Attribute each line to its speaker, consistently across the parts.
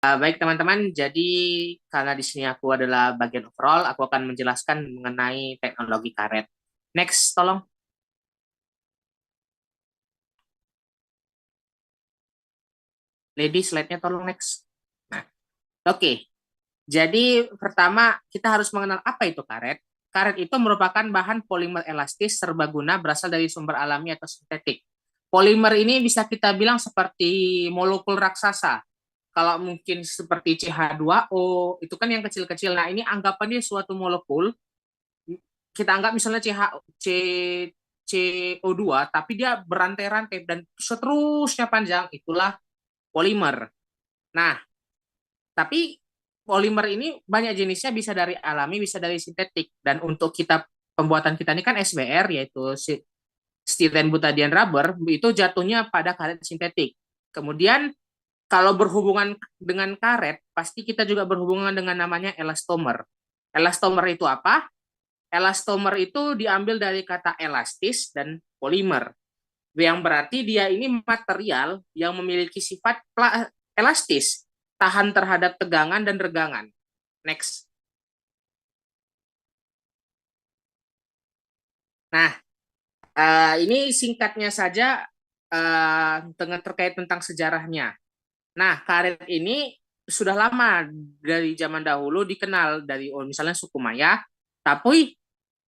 Speaker 1: Baik teman-teman, jadi karena di sini aku adalah bagian overall, aku akan menjelaskan mengenai teknologi karet. Next, tolong. Lady, slide-nya tolong next. Nah, oke. Jadi pertama kita harus mengenal apa itu karet. Karet itu merupakan bahan polimer elastis serbaguna berasal dari sumber alami atau sintetik. Polimer ini bisa kita bilang seperti molekul raksasa. Kalau mungkin seperti CH2O, itu kan yang kecil-kecil. Nah, ini anggapannya suatu molekul, kita anggap misalnya CO2, tapi dia berantai-rantai dan seterusnya panjang, itulah polimer. Nah, tapi polimer ini banyak jenisnya, bisa dari alami, bisa dari sintetik. Dan untuk kita pembuatan kita ini kan SBR, yaitu styrene butadiene rubber, itu jatuhnya pada karet sintetik. Kemudian kalau berhubungan dengan karet, pasti kita juga berhubungan dengan namanya elastomer. Elastomer itu apa? Elastomer itu diambil dari kata elastis dan polimer, yang berarti dia ini material yang memiliki sifat elastis, tahan terhadap tegangan dan regangan. Next. Nah, ini singkatnya saja terkait tentang sejarahnya. Nah, karet ini sudah lama dari zaman dahulu dikenal dari misalnya suku Maya, tapi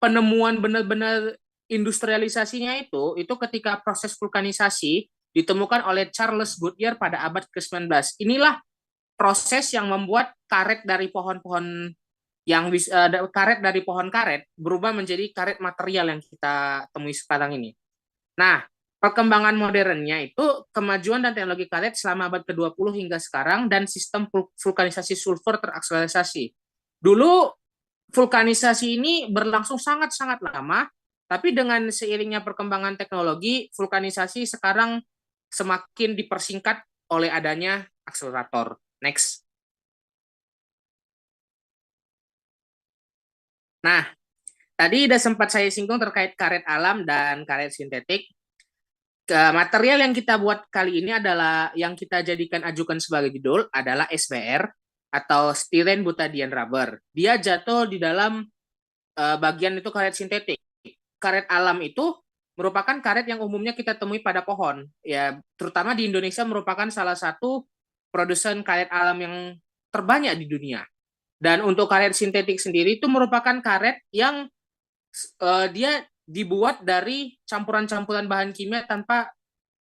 Speaker 1: penemuan benar-benar industrialisasinya itu ketika proses vulkanisasi ditemukan oleh Charles Goodyear pada abad ke-19. Inilah proses yang membuat karet dari pohon-pohon karet dari pohon karet berubah menjadi karet material yang kita temui sekarang ini. Nah, perkembangan modernnya itu kemajuan dan teknologi karet selama abad ke-20 hingga sekarang dan sistem vulkanisasi sulfur terakselerasi. Dulu vulkanisasi ini berlangsung sangat-sangat lama, tapi dengan seiringnya perkembangan teknologi, vulkanisasi sekarang semakin dipersingkat oleh adanya akselerator. Next. Nah, tadi sudah sempat saya singgung terkait karet alam dan karet sintetik. Material yang kita buat kali ini adalah yang kita jadikan ajukan sebagai judul adalah SBR atau styrene butadiene rubber. Dia jatuh di dalam bagian itu karet sintetik. Karet alam itu merupakan karet yang umumnya kita temui pada pohon. Ya, terutama di Indonesia merupakan salah satu produsen karet alam yang terbanyak di dunia. Dan untuk karet sintetik sendiri itu merupakan karet yang dia dibuat dari campuran-campuran bahan kimia tanpa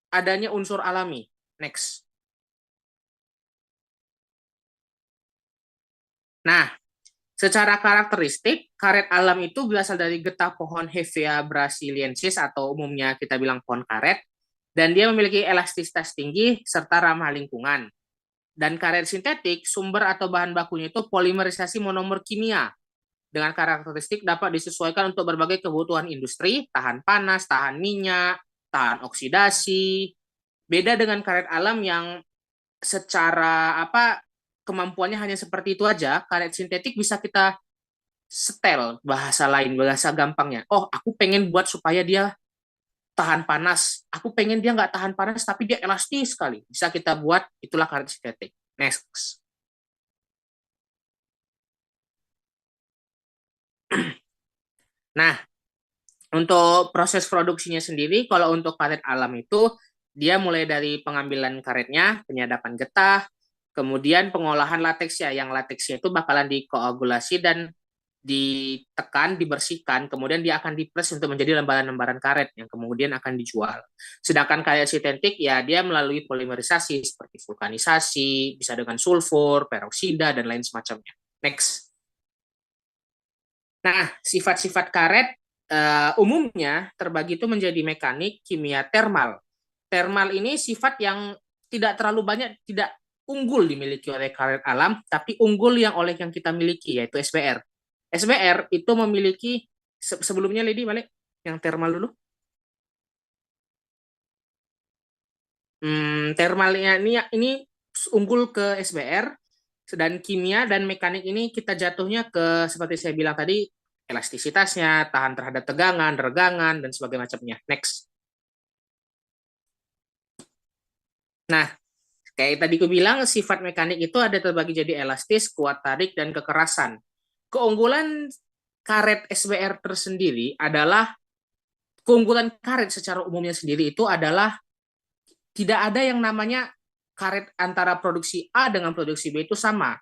Speaker 1: adanya unsur alami. Next. Nah, secara karakteristik, karet alam itu berasal dari getah pohon Hevea brasiliensis atau umumnya kita bilang pohon karet, dan dia memiliki elastisitas tinggi serta ramah lingkungan. Dan karet sintetik, sumber atau bahan bakunya itu polimerisasi monomer kimia dengan karakteristik dapat disesuaikan untuk berbagai kebutuhan industri, tahan panas, tahan minyak, tahan oksidasi. Beda dengan karet alam yang secara kemampuannya hanya seperti itu aja. Karet sintetik bisa kita setel, bahasa lain, bahasa gampangnya. Oh, aku pengen buat supaya dia tahan panas. Aku pengen dia nggak tahan panas, tapi dia elastis sekali. Bisa kita buat, itulah karet sintetik. Next. Nah, untuk proses produksinya sendiri, kalau untuk karet alam itu, dia mulai dari pengambilan karetnya, penyadapan getah, kemudian pengolahan lateksnya, yang lateksnya itu bakalan dikoagulasi dan ditekan, dibersihkan, kemudian dia akan dipres untuk menjadi lembaran-lembaran karet yang kemudian akan dijual. Sedangkan karet sintetik ya dia melalui polimerisasi seperti vulkanisasi, bisa dengan sulfur, peroksida dan lain semacamnya. Next. Nah, sifat-sifat karet umumnya terbagi itu menjadi mekanik, kimia, termal. Termal ini sifat yang tidak terlalu banyak, tidak unggul dimiliki oleh karet alam, tapi unggul yang oleh yang kita miliki, yaitu SBR. SBR itu memiliki, sebelumnya Lady balik, yang termal dulu. Termalnya ini unggul ke SBR, dan kimia dan mekanik ini kita jatuhnya ke seperti saya bilang tadi, elastisitasnya, tahan terhadap tegangan, regangan, dan sebagainya macamnya. Next. Nah, Kayak tadi aku bilang, sifat mekanik itu ada terbagi jadi elastis, kuat tarik, dan kekerasan. Keunggulan karet SBR tersendiri adalah, keunggulan karet secara umumnya sendiri itu adalah tidak ada yang namanya karet antara produksi A dengan produksi B itu sama.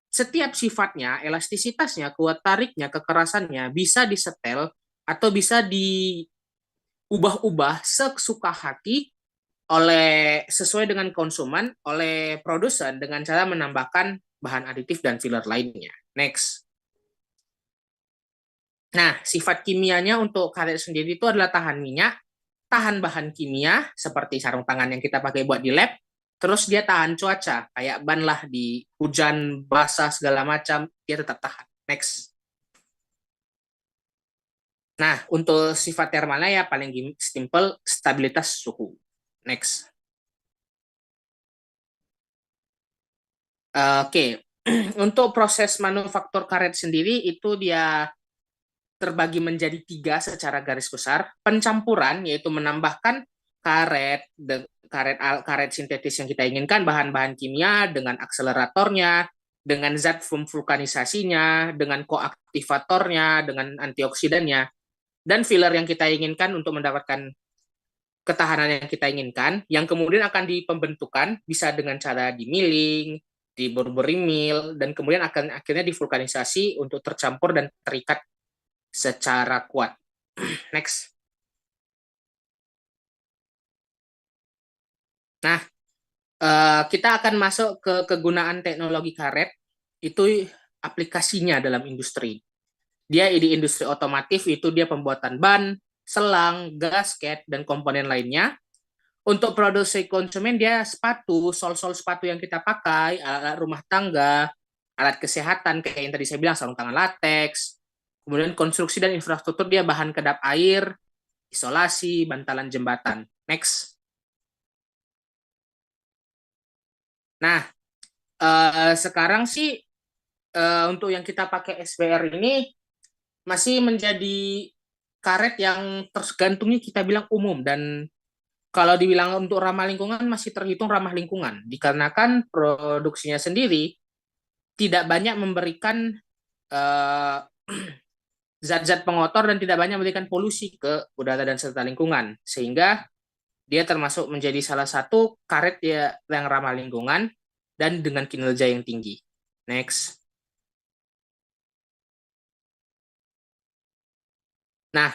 Speaker 1: Setiap sifatnya, elastisitasnya, kuat tariknya, kekerasannya bisa disetel atau bisa diubah-ubah sesuka hati oleh sesuai dengan konsumen oleh produsen dengan cara menambahkan bahan aditif dan filler lainnya. Next. Nah, sifat kimianya untuk karet sendiri itu adalah tahan minyak, tahan bahan kimia seperti sarung tangan yang kita pakai buat di lab, terus dia tahan cuaca, kayak ban lah di hujan, basah segala macam, dia tetap tahan. Next. Nah, untuk sifat thermalnya ya paling simple, stabilitas suhu. Next. Oke, untuk proses manufaktur karet sendiri itu dia terbagi menjadi tiga secara garis besar. Pencampuran yaitu menambahkan karet, karet sintetis yang kita inginkan, bahan-bahan kimia dengan akseleratornya, dengan zat vulkanisasinya, dengan koaktivatornya, dengan antioksidannya, dan filler yang kita inginkan untuk mendapatkan ketahanan yang kita inginkan, yang kemudian akan dipembentukan bisa dengan cara dimiling, diberi mil, dan kemudian akan akhirnya divulkanisasi untuk tercampur dan terikat secara kuat. Next. Nah, kita akan masuk ke kegunaan teknologi karet. Itu aplikasinya dalam industri. Dia di industri otomotif itu dia pembuatan ban, selang, gasket, dan komponen lainnya. Untuk produksi konsumen dia sepatu, sol-sol sepatu yang kita pakai, alat rumah tangga, alat kesehatan kayak yang tadi saya bilang sarung tangan latex. Kemudian konstruksi dan infrastruktur dia bahan kedap air, isolasi, bantalan jembatan. Next. Nah, sekarang sih untuk yang kita pakai SBR ini masih menjadi karet yang tergantungnya kita bilang umum, dan kalau dibilang untuk ramah lingkungan masih terhitung ramah lingkungan dikarenakan produksinya sendiri tidak banyak memberikan eh, zat-zat pengotor dan tidak banyak memberikan polusi ke udara dan serta lingkungan, sehingga dia termasuk menjadi salah satu karet ya yang ramah lingkungan dan dengan kinerja yang tinggi. Next. Nah,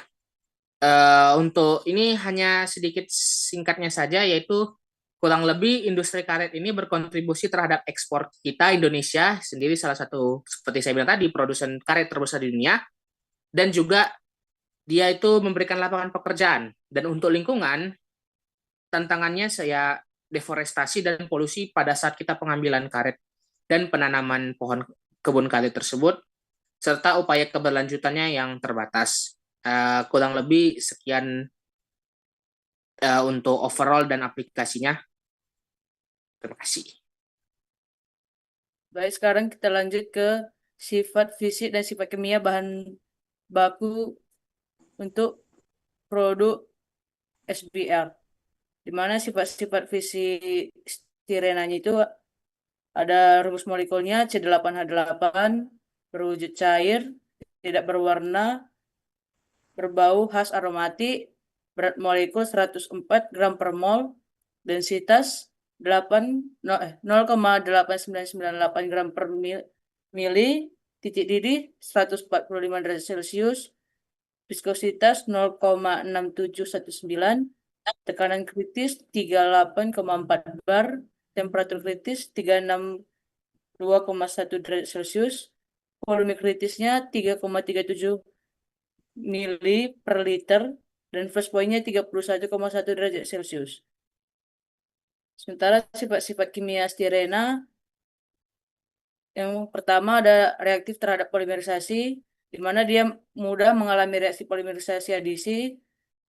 Speaker 1: untuk ini hanya sedikit singkatnya saja, yaitu kurang lebih industri karet ini berkontribusi terhadap ekspor kita. Indonesia sendiri salah satu, seperti saya bilang tadi, produsen karet terbesar di dunia, dan juga dia itu memberikan lapangan pekerjaan. Dan untuk lingkungan, tantangannya saya deforestasi dan polusi pada saat kita pengambilan karet dan penanaman pohon kebun karet tersebut, serta upaya keberlanjutannya yang terbatas. Kurang lebih sekian untuk overall dan aplikasinya. Terima kasih.
Speaker 2: Baik, sekarang kita lanjut ke sifat fisik dan sifat kimia bahan baku untuk produk SBR. Di mana sifat-sifat fisik stirenanya itu ada rumus molekulnya C8H8, berwujud cair, tidak berwarna, berbau khas aromatik, berat molekul 104 gram per mol, densitas 0,8998 gram per mili, titik didih 145 derajat Celcius, viskositas 0,6719, tekanan kritis 38,4 bar, temperatur kritis 362,1 derajat Celcius, volume kritisnya 3,37 mili per liter, dan flash point-nya 31,1 derajat Celcius. Sementara sifat-sifat kimia stirena, yang pertama ada reaktif terhadap polimerisasi, di mana dia mudah mengalami reaksi polimerisasi adisi,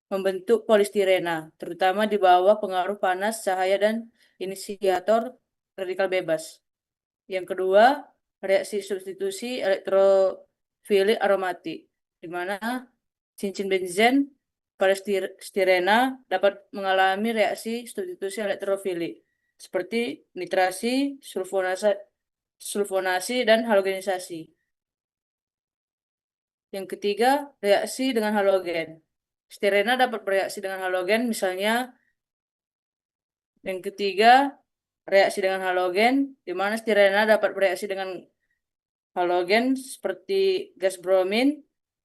Speaker 2: membentuk polistirena, terutama di bawah pengaruh panas, cahaya, dan inisiator radikal bebas. Yang kedua, reaksi substitusi elektrofilik aromatik, di mana cincin benzen pada stirena dapat mengalami reaksi substitusi elektrofilik. seperti nitrasi, sulfonasi, dan halogenisasi. Yang ketiga, reaksi dengan halogen. Stirena dapat bereaksi dengan halogen, misalnya yang ketiga, reaksi dengan halogen, di mana stirena dapat bereaksi dengan halogen seperti gas bromin,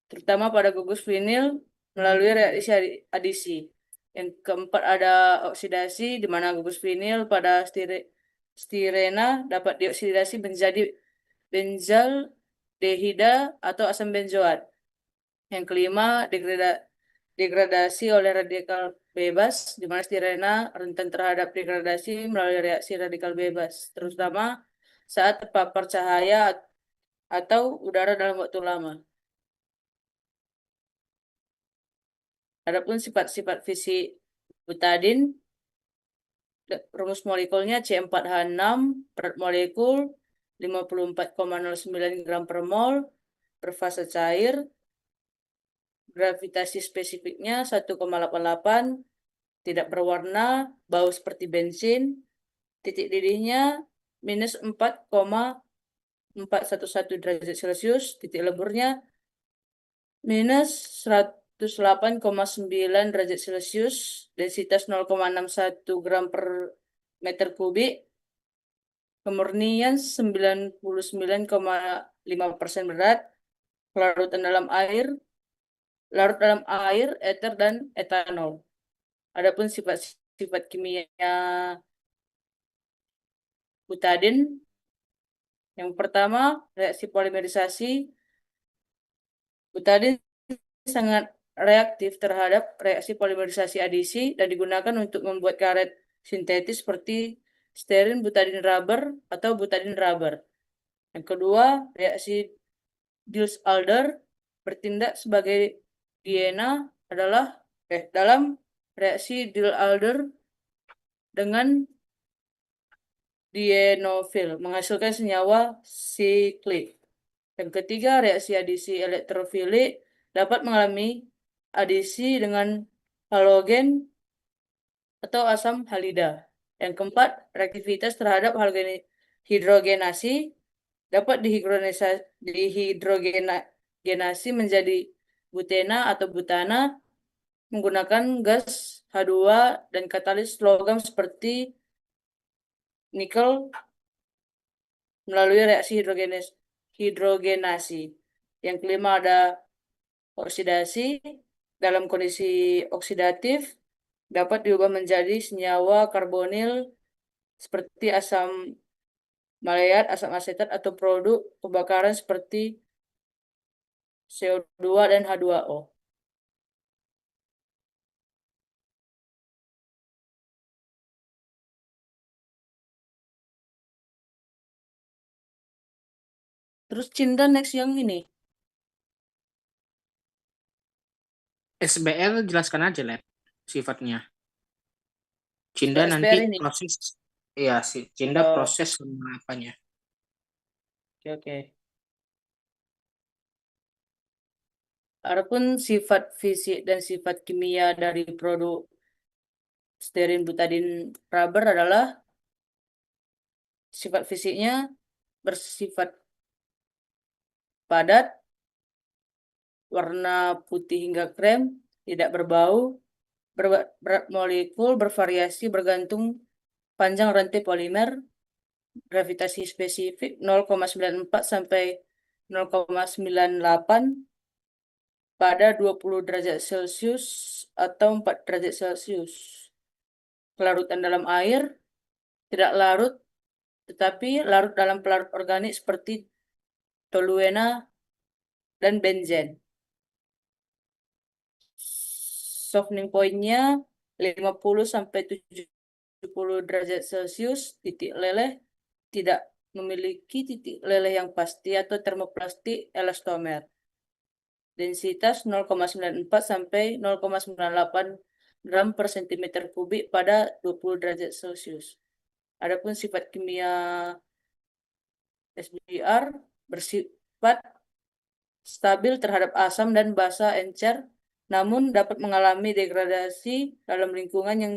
Speaker 2: terutama pada gugus vinil melalui reaksi adisi. Yang keempat ada oksidasi, di mana gugus vinil pada stirena dapat dioksidasi menjadi benzaldehida atau asam benzoat. Yang kelima, degradasi oleh radikal bebas, di mana stirena rentan terhadap degradasi melalui reaksi radikal bebas, terutama saat terpapar cahaya atau udara dalam waktu lama. Adapun sifat-sifat fisik butadin, rumus molekulnya C4H6, berat molekul 54,09 gram per mol, berfasa cair, gravitasi spesifiknya 1,88, tidak berwarna, bau seperti bensin, titik didihnya minus 4,411 derajat Celcius, titik leburnya minus 108,9 derajat Celcius, densitas 0,61 gram per meter kubik, kemurnian 99,5% berat, larut dalam air, eter, dan etanol. Adapun sifat-sifat kimia butadin, yang pertama, reaksi polimerisasi. Butadin sangat reaktif terhadap reaksi polimerisasi adisi dan digunakan untuk membuat karet sintetis seperti stearin butadin rubber atau butadin rubber. Yang kedua, reaksi Diels-Alder bertindak sebagai diena dalam reaksi Diels-Alder dengan dienofil menghasilkan senyawa siklik. Yang ketiga, reaksi adisi elektrofilik dapat mengalami adisi dengan halogen atau asam halida. Yang keempat, reaktivitas terhadap hidrogenasi dapat dihidrogenasi menjadi butena atau butana menggunakan gas H2 dan katalis logam seperti nikel melalui reaksi hidrogenasi. Yang kelima ada oksidasi. Dalam kondisi oksidatif dapat diubah menjadi senyawa karbonil seperti asam maleat, asam asetat, atau produk pembakaran seperti CO2 dan H2O. Terus Cinta next yang ini.
Speaker 1: SBR jelaskan aja, Lab, sifatnya. Cinda
Speaker 2: Kalau
Speaker 1: nanti
Speaker 2: SBR ini.
Speaker 1: proses, ya sih, Cinda
Speaker 2: Oh,
Speaker 1: proses sama apanya.
Speaker 2: oke. Adapun sifat fisik dan sifat kimia dari produk stearin butadin rubber adalah sifat fisiknya bersifat padat, warna putih hingga krem, tidak berbau, berat molekul bervariasi bergantung panjang rantai polimer, gravitasi spesifik 0,94 sampai 0,98 pada 20 derajat Celcius atau 4 derajat Celcius. Kelarutan dalam air tidak larut, tetapi larut dalam pelarut organik seperti toluena dan benzen. Softening point-nya 50 sampai 70 derajat Celcius, titik leleh tidak memiliki titik leleh yang pasti atau termoplastik elastomer. Densitas 0,94 sampai 0,98 gram per sentimeter kubik pada 20 derajat Celcius. Adapun sifat kimia SBR bersifat stabil terhadap asam dan basa encer, namun dapat mengalami degradasi dalam lingkungan yang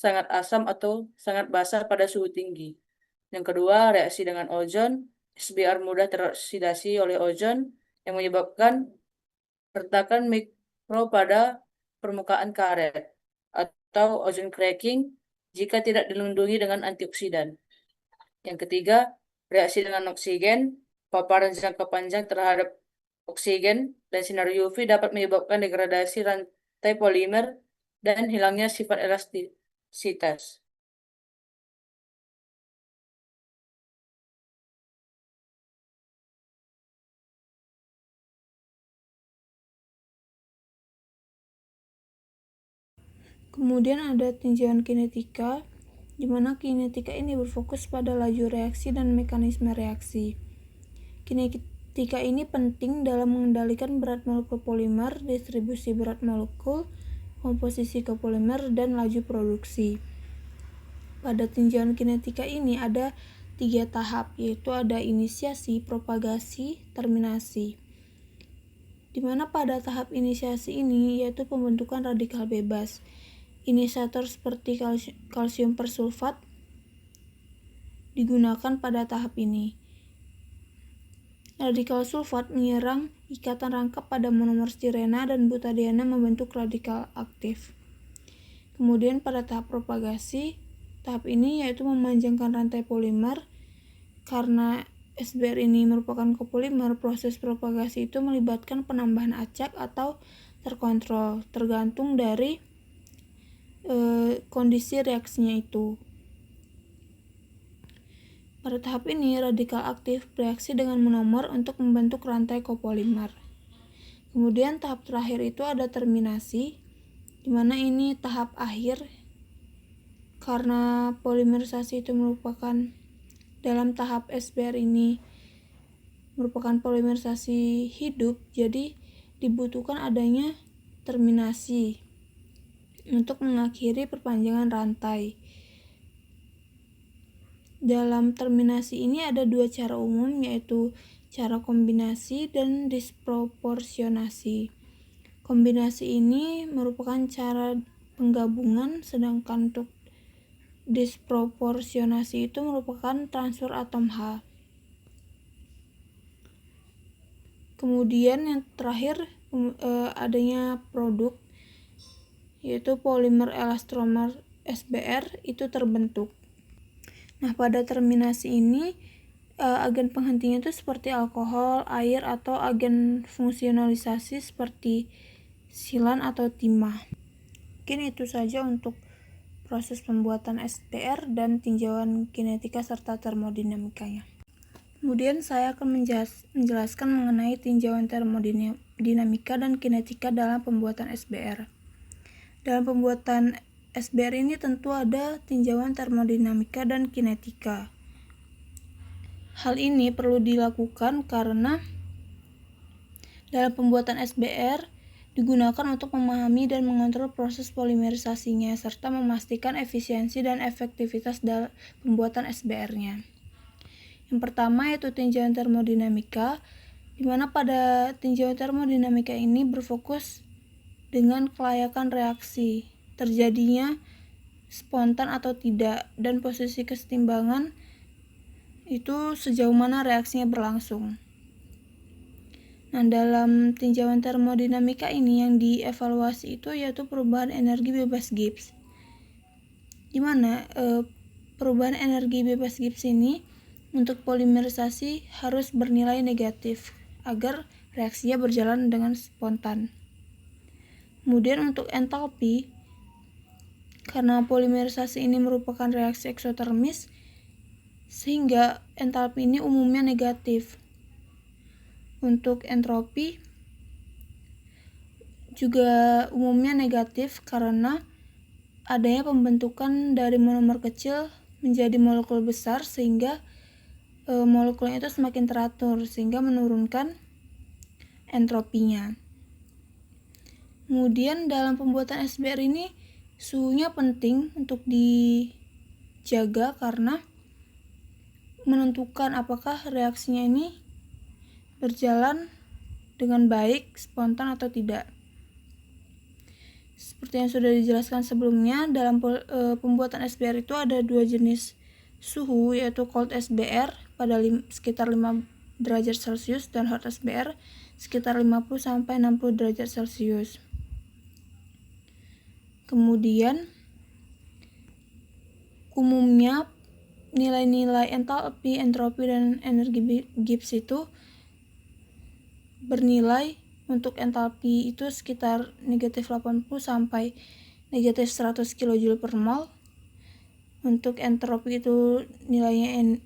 Speaker 2: sangat asam atau sangat basah pada suhu tinggi. Yang kedua, reaksi dengan ozon. SBR mudah teroksidasi oleh ozon yang menyebabkan retakan mikro pada permukaan karet atau ozone cracking jika tidak dilindungi dengan antioksidan. Yang ketiga, reaksi dengan oksigen. Paparan jangka panjang terhadap oksigen dan sinar UV dapat menyebabkan degradasi rantai polimer dan hilangnya sifat elastisitas.
Speaker 3: Kemudian ada tinjauan kinetika, di mana kinetika ini berfokus pada laju reaksi dan mekanisme reaksi. Kinetika ini penting dalam mengendalikan berat molekul polimer, distribusi berat molekul, komposisi kopolimer, dan laju produksi. Pada tinjauan kinetika ini ada 3 tahap, yaitu ada inisiasi, propagasi, terminasi. Di mana pada tahap inisiasi ini yaitu pembentukan radikal bebas. Inisiator seperti kalsium persulfat digunakan pada tahap ini. Radikal sulfat menyerang ikatan rangkap pada monomer stirena dan butadiena membentuk radikal aktif. Kemudian pada tahap propagasi, tahap ini yaitu memanjangkan rantai polimer. Karena SBR ini merupakan kopolimer, proses propagasi itu melibatkan penambahan acak atau terkontrol, tergantung dari kondisi reaksinya itu. Pada tahap ini, radikal aktif bereaksi dengan monomer untuk membentuk rantai kopolimer. Kemudian tahap terakhir itu ada terminasi, di mana ini tahap akhir karena polimerisasi itu merupakan dalam tahap SBR ini merupakan polimerisasi hidup, jadi dibutuhkan adanya terminasi untuk mengakhiri perpanjangan rantai. Dalam terminasi ini ada 2 cara umum, yaitu cara kombinasi dan disproporsionasi. Kombinasi ini merupakan cara penggabungan, sedangkan untuk disproporsionasi itu merupakan transfer atom H. Kemudian yang terakhir adanya produk, yaitu polimer elastomer SBR itu terbentuk. Nah, pada terminasi ini agen penghentinya itu seperti alkohol, air, atau agen fungsionalisasi seperti silan atau timah. Mungkin itu saja untuk proses pembuatan SBR dan tinjauan kinetika serta termodinamikanya. Kemudian saya akan menjelaskan mengenai tinjauan termodinamika dan kinetika dalam pembuatan SBR. Dalam pembuatan SBR ini tentu ada tinjauan termodinamika dan kinetika. Hal ini perlu dilakukan karena dalam pembuatan SBR digunakan untuk memahami dan mengontrol proses polimerisasinya serta memastikan efisiensi dan efektivitas dalam pembuatan SBR-nya. Yang pertama yaitu tinjauan termodinamika, di mana pada tinjauan termodinamika ini berfokus dengan kelayakan reaksi, terjadinya spontan atau tidak, dan posisi kesetimbangan itu sejauh mana reaksinya berlangsung. Nah, dalam tinjauan termodinamika ini yang dievaluasi itu yaitu perubahan energi bebas Gibbs. Di mana perubahan energi bebas Gibbs ini untuk polimerisasi harus bernilai negatif agar reaksinya berjalan dengan spontan. Kemudian untuk entalpi, karena polimerisasi ini merupakan reaksi eksotermis, sehingga entalpi ini umumnya negatif. Untuk entropi juga umumnya negatif karena adanya pembentukan dari monomer kecil menjadi molekul besar, sehingga molekulnya itu semakin teratur sehingga menurunkan entropinya. Kemudian dalam pembuatan SBR ini suhunya penting untuk dijaga karena menentukan apakah reaksinya ini berjalan dengan baik, spontan atau tidak. Seperti yang sudah dijelaskan sebelumnya, dalam pembuatan SBR itu ada dua jenis suhu, yaitu cold SBR pada sekitar 5 derajat Celcius dan hot SBR sekitar 50 sampai 60 derajat Celcius. Kemudian umumnya nilai-nilai entalpi, entropi, dan energi Gibbs itu bernilai untuk entalpi itu sekitar negatif 80 sampai negatif 100 kJ per mol. Untuk entropi itu nilainya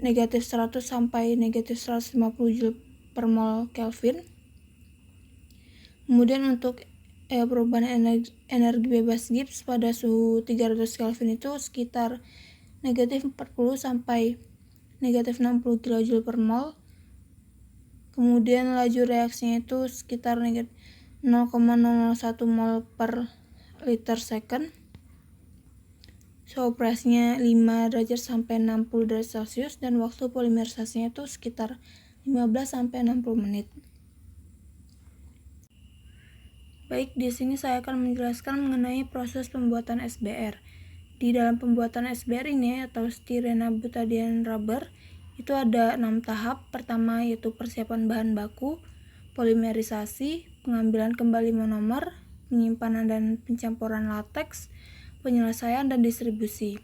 Speaker 3: negatif 100 sampai negatif 150 Joule per mol Kelvin. Kemudian untuk perubahan energi bebas Gibbs pada suhu 300 Kelvin itu sekitar negatif 40 sampai negatif 60 kJ per mol. Kemudian laju reaksinya itu sekitar 0,001 mol per liter second. Suhu operasinya 5 derajat sampai 60 derajat Celcius dan waktu polimerisasinya itu sekitar 15 sampai 60 menit. Baik, di sini saya akan menjelaskan mengenai proses pembuatan SBR. Di dalam pembuatan SBR ini atau styrena butadiene rubber itu ada 6 tahap. Pertama yaitu persiapan bahan baku, polimerisasi, pengambilan kembali monomer, penyimpanan dan pencampuran lateks, penyelesaian dan distribusi.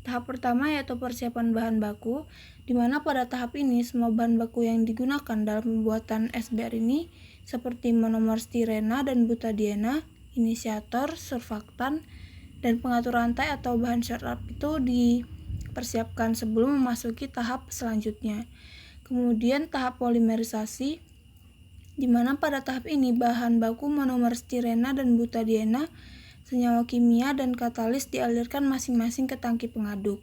Speaker 3: Tahap pertama yaitu persiapan bahan baku, di mana pada tahap ini semua bahan baku yang digunakan dalam pembuatan SBR ini seperti monomer styrena dan butadiene, inisiator, surfaktan, dan pengatur rantai atau bahan short-up itu dipersiapkan sebelum memasuki tahap selanjutnya. Kemudian tahap polimerisasi, di mana pada tahap ini bahan baku monomer styrena dan butadiene, senyawa kimia dan katalis dialirkan masing-masing ke tangki pengaduk.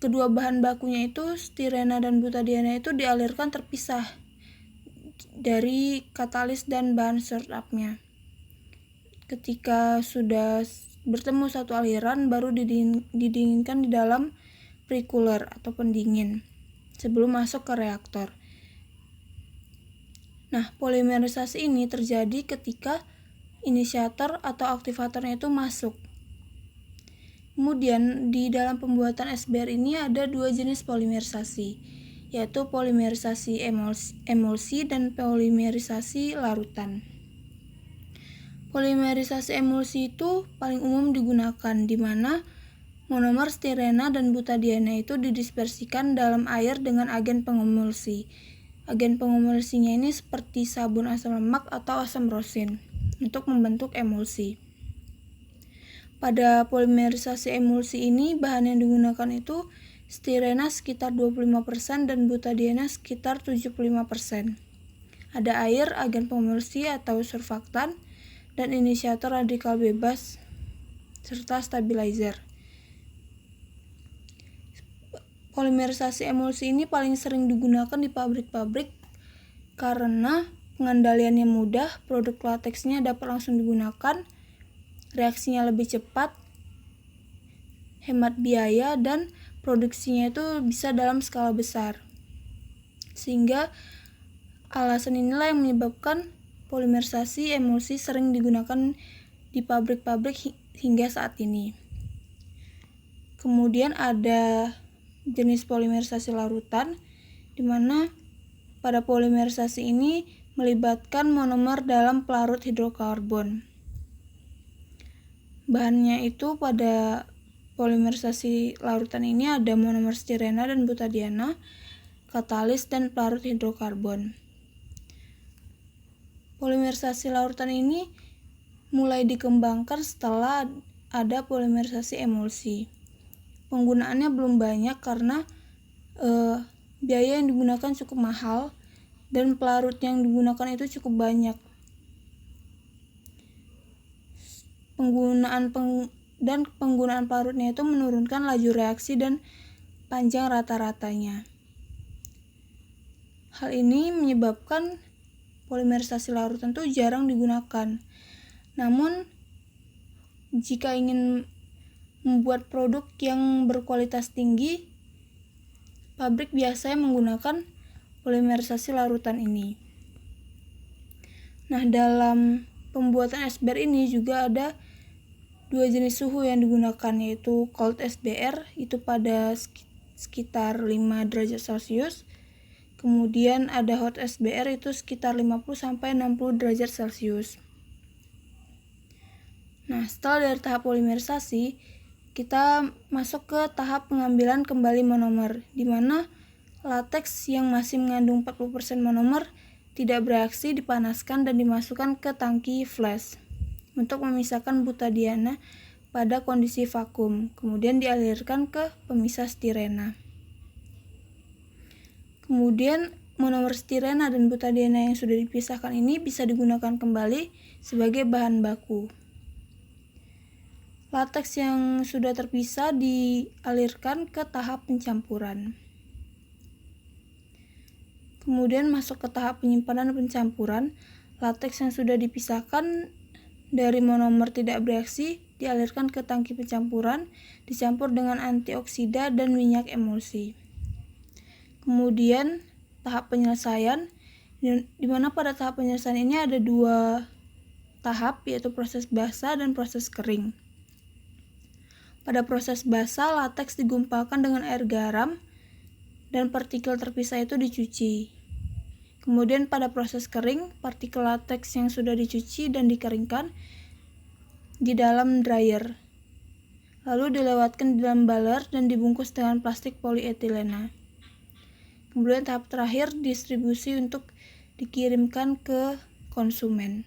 Speaker 3: Kedua bahan bakunya itu styrena dan butadiene itu dialirkan terpisah dari katalis dan bahan short-up-nya. Ketika sudah bertemu satu aliran, baru didinginkan di dalam pre-cooler atau pendingin sebelum masuk ke reaktor. Nah, polimerisasi ini terjadi ketika inisiator atau aktivatornya itu masuk. Kemudian di dalam pembuatan SBR ini ada dua jenis polimerisasi, yaitu polimerisasi emulsi dan polimerisasi larutan. Polimerisasi emulsi itu paling umum digunakan, di mana monomer styrena dan butadiene itu didispersikan dalam air dengan agen pengemulsi. Agen pengemulsinya ini seperti sabun asam lemak atau asam rosin untuk membentuk emulsi. Pada polimerisasi emulsi ini, bahan yang digunakan itu styrena sekitar 25% dan butadiene sekitar 75%. Ada air, agen pengemulsi atau surfaktan, dan inisiator radikal bebas, serta stabilizer. Polimerisasi emulsi ini paling sering digunakan di pabrik-pabrik karena pengendaliannya mudah, produk lateksnya dapat langsung digunakan, reaksinya lebih cepat, hemat biaya, dan produksinya itu bisa dalam skala besar. Sehingga alasan inilah yang menyebabkan polimerisasi emulsi sering digunakan di pabrik-pabrik hingga saat ini. Kemudian ada jenis polimerisasi larutan, di mana pada polimerisasi ini melibatkan monomer dalam pelarut hidrokarbon. Bahannya itu pada polimerisasi larutan ini ada monomer styrena dan butadiene, katalis, dan pelarut hidrokarbon. Polimerisasi larutan ini mulai dikembangkan setelah ada polimerisasi emulsi. Penggunaannya belum banyak karena biaya yang digunakan cukup mahal dan pelarut yang digunakan itu cukup banyak. Penggunaan pelarutnya itu menurunkan laju reaksi dan panjang rata-ratanya. Hal ini menyebabkan polimerisasi larutan itu jarang digunakan. Namun, jika ingin membuat produk yang berkualitas tinggi, pabrik biasanya menggunakan polimerisasi larutan ini. Nah, dalam pembuatan SBR ini juga ada dua jenis suhu yang digunakan, yaitu cold SBR itu pada sekitar 5 derajat Celcius. Kemudian ada hot SBR itu sekitar 50-60 derajat Celcius. Nah, setelah dari tahap polimerisasi, kita masuk ke tahap pengambilan kembali monomer, di mana lateks yang masih mengandung 40% monomer tidak bereaksi dipanaskan dan dimasukkan ke tangki flash untuk memisahkan butadiena pada kondisi vakum, kemudian dialirkan ke pemisah stirena. Kemudian monomer stirena dan butadiena yang sudah dipisahkan ini bisa digunakan kembali sebagai bahan baku. Lateks yang sudah terpisah dialirkan ke tahap pencampuran. Kemudian masuk ke tahap penyimpanan dan pencampuran. Lateks yang sudah dipisahkan dari monomer tidak bereaksi dialirkan ke tangki pencampuran, dicampur dengan antioksida dan minyak emulsi. Kemudian tahap penyelesaian, di mana pada tahap penyelesaian ini ada dua tahap, yaitu proses basah dan proses kering. Pada proses basah, lateks digumpalkan dengan air garam dan partikel terpisah itu dicuci. Kemudian pada proses kering, partikel lateks yang sudah dicuci dan dikeringkan di dalam dryer, lalu dilewatkan di dalam baler dan dibungkus dengan plastik polietilena. Kemudian tahap terakhir, distribusi untuk dikirimkan ke konsumen.